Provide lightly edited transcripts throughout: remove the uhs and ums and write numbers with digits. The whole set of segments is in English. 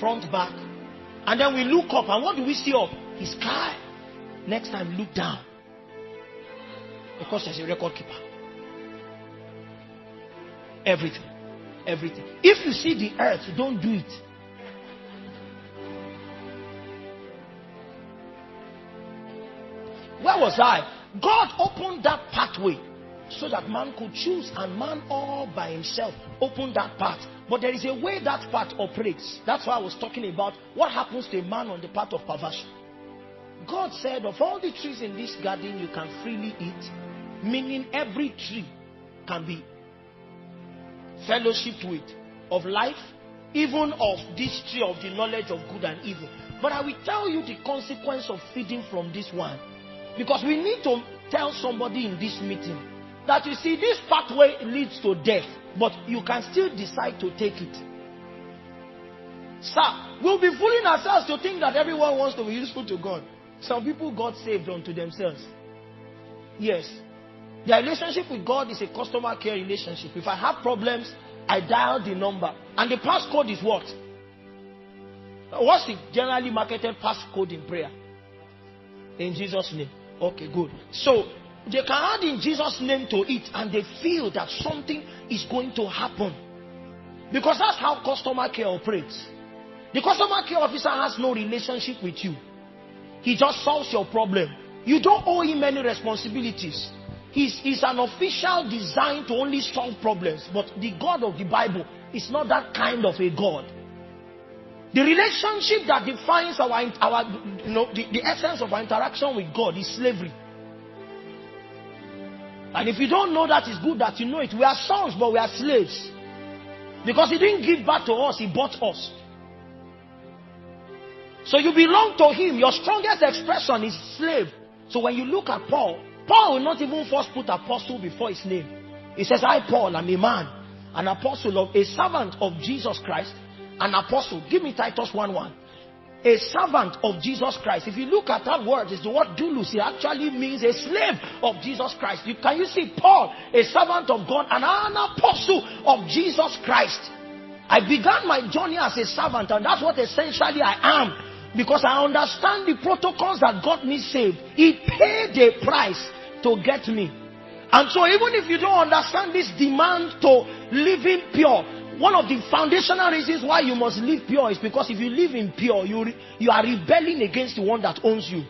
front, back. And then we look up, and what do we see up? The sky. Next time, look down. Because there's a record keeper. Everything. Everything. If you see the earth, don't do it. Where was I? God opened that pathway so that man could choose, and man all by himself opened that path. But there is a way that path operates. That's why I was talking about what happens to a man on the path of perversion. God said, of all the trees in this garden you can freely eat, meaning every tree can be fellowship with, of life, even of this tree of the knowledge of good and evil. But I will tell you the consequence of feeding from this one. Because we need to tell somebody in this meeting that, you see, this pathway leads to death, but you can still decide to take it. Sir, we'll be fooling ourselves to think that everyone wants to be useful to God. Some people got saved unto themselves. Yes. Their relationship with God is a customer care relationship. If I have problems, I dial the number. And the passcode is what? What's the generally marketed passcode in prayer? In Jesus' name. Okay, good. So, they can add in Jesus' name to it, and they feel that something is going to happen. Because that's how customer care operates. The customer care officer has no relationship with you. He just solves your problem. You don't owe him any responsibilities. He's an official designed to only solve problems. But the God of the Bible is not that kind of a God. The relationship that defines the essence of our interaction with God is slavery. And if you don't know that, it's good that you know it. We are sons, but we are slaves. Because he didn't give birth to us, he bought us. So you belong to him. Your strongest expression is slave. So when you look at Paul, Paul will not even first put apostle before his name. He says, I, Paul, am a man, an apostle of a servant of Jesus Christ. An apostle. Give me Titus 1:1. A servant of Jesus Christ. If you look at that word, it's the word doulos. It actually means a slave of Jesus Christ. Can you see Paul, a servant of God, and an apostle of Jesus Christ? I began my journey as a servant, and that's what essentially I am. Because I understand the protocols that got me saved. He paid a price to get me. And so even if you don't understand this demand to living pure, one of the foundational reasons why you must live pure is because if you live in pure, you are rebelling against the one that owns you.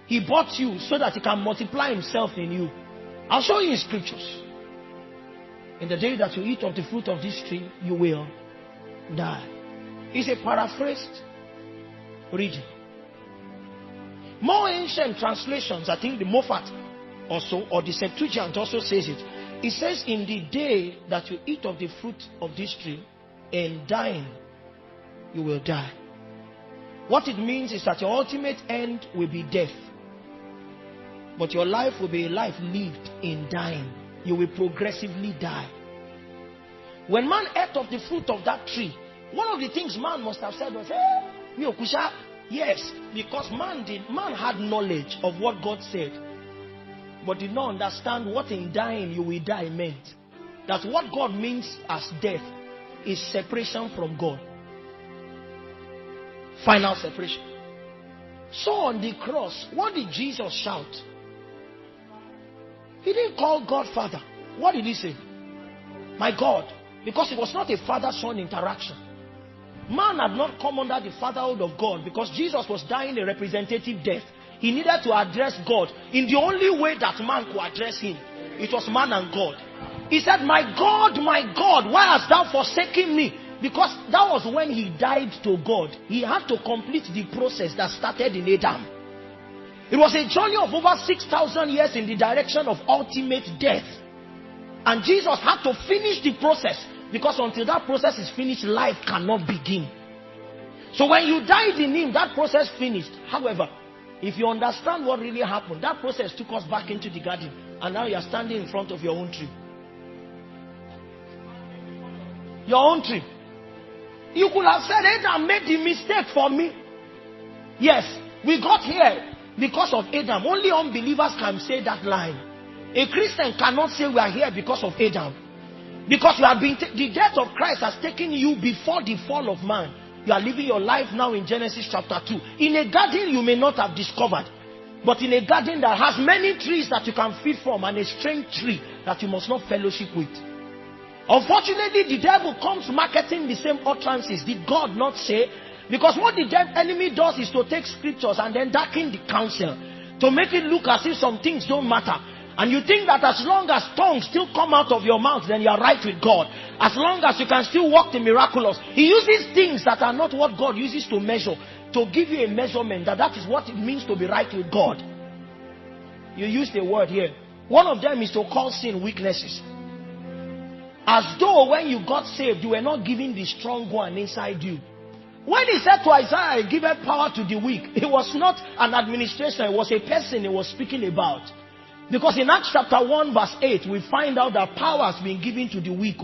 He bought you so that he can multiply himself in you. I'll show you in scriptures. In the day that you eat of the fruit of this tree, you will die. It's a paraphrased reading. More ancient translations, I think the Moffat also, or the Septuagint also says it. It says, in the day that you eat of the fruit of this tree, in dying, you will die. What it means is that your ultimate end will be death. But your life will be a life lived in dying. You will progressively die. When man ate of the fruit of that tree, one of the things man must have said was, hey, Miokusha, yes, because man had knowledge of what God said, but did not understand what in dying you will die meant. That what God means as death is separation from God. Final separation. So on the cross, what did Jesus shout? He didn't call God Father. What did he say? My God. Because it was not a father-son interaction. Man had not come under the fatherhood of God because Jesus was dying a representative death. He needed to address God in the only way that man could address him. It was man and God. He said, my God, why hast thou forsaken me? Because that was when he died to God. He had to complete the process that started in Adam. It was a journey of over 6,000 years in the direction of ultimate death. And Jesus had to finish the process, because until that process is finished, life cannot begin. So when you died in him, that process finished. However, if you understand what really happened, that process took us back into the garden. And now you are standing in front of your own tree. Your own tree. You could have said, Adam made the mistake for me. Yes, we got here because of Adam. Only unbelievers can say that line. A Christian cannot say we are here because of Adam. Because you have been the death of Christ has taken you before the fall of man. You are living your life now in Genesis chapter 2. In a garden you may not have discovered, but in a garden that has many trees that you can feed from, and a strange tree that you must not fellowship with. Unfortunately, the devil comes marketing the same utterances. Did God not say? Because what the enemy does is to take scriptures and then darken the counsel, to make it look as if some things don't matter. And you think that as long as tongues still come out of your mouth, then you are right with God. As long as you can still walk the miraculous. He uses things that are not what God uses to measure, to give you a measurement that is what it means to be right with God. You used a word here. One of them is to call sin weaknesses. As though when you got saved, you were not given the strong one inside you. When he said to Isaiah, I give power to the weak, it was not an administration, it was a person he was speaking about. Because in Acts chapter 1 verse 8, we find out that power has been given to the weak.